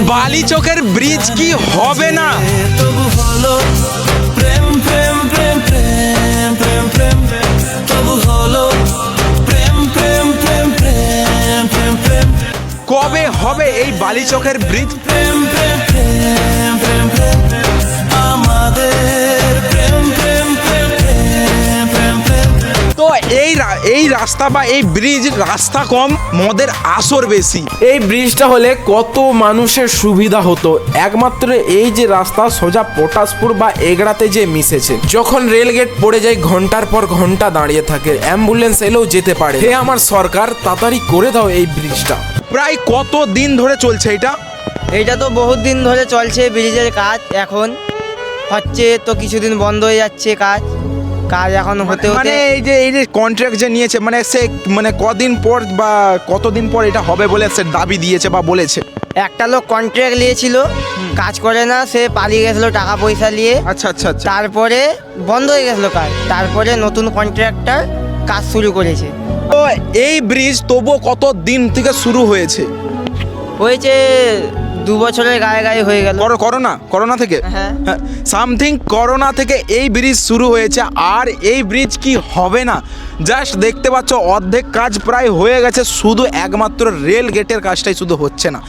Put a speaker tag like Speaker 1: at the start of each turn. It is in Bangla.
Speaker 1: বালিচকের ব্রিজ কি হবে না?
Speaker 2: তবু হলো প্রেম প্রেম প্রেম প্রেম প্রেম প্রেম তবু হলো প্রেম প্রেম প্রেম প্রেম প্রেম প্রেম
Speaker 1: কবে হবে এই বালিচকের ব্রিজ?
Speaker 2: প্রেম প্রেম প্রেম প্রেম প্রেম আমাদের প্রেম প্রেম প্রেম প্রেম প্রেম প্রেম
Speaker 1: তো এই রাস্তা বা এই ব্রিজ, রাস্তা কম মদের আসর বেশি।
Speaker 3: এই ব্রিজটা হলে কত মানুষের সুবিধা হতো। একমাত্র এই যে রাস্তা সোজা পটাশপুর বা এগড়াতে যে মিশেছে, যখন রেলগেট পড়ে যায় ঘন্টার পর ঘন্টা দাঁড়িয়ে থাকে, অ্যাম্বুলেন্স এলেও যেতে পারে। হে আমার সরকার, তাড়াতাড়ি করে দাও এই ব্রিজটা।
Speaker 1: প্রায় কত দিন ধরে চলছে এটা?
Speaker 4: এইটা তো বহুত দিন ধরে চলছে ব্রিজের কাজ। এখন হচ্ছে তো কিছুদিন বন্ধ হয়ে যাচ্ছে কাজ এখন হতে
Speaker 1: মানে
Speaker 4: হতে
Speaker 1: এই যে কন্ট্রাক্ট যে নিয়েছে, মানে সে মানে কদিন পর বা কতদিন পর এটা হবে বলে সে দাবি দিয়েছে বা বলেছে?
Speaker 4: একটা লোক কন্ট্রাক্ট নিয়েছিল, কাজ করে না, সে পালিয়ে গেছিলো টাকা পয়সা নিয়ে।
Speaker 1: আচ্ছা আচ্ছা আচ্ছা।
Speaker 4: তারপরে বন্ধ হয়ে গেছিলো কাজ, তারপরে নতুন কন্ট্রাক্টর কাজ শুরু করেছে।
Speaker 1: তো এই ব্রিজ তবুও কত দিন থেকে শুরু হয়েছে?
Speaker 4: হয়েছে 2 বছরের গায়ে গায়ে হয়ে গেল।
Speaker 1: করোনা থেকে
Speaker 4: হ্যাঁ।
Speaker 1: সামথিং করোনা থেকে এই ব্রিজ শুরু হয়েছে, আর এই ব্রিজ কি হবে না? জাস্ট দেখতে পাচ্ছ অর্ধেক কাজ প্রায় হয়ে গেছে, শুধু একমাত্র রেল গেটের কাজটাই শুধু হচ্ছে না।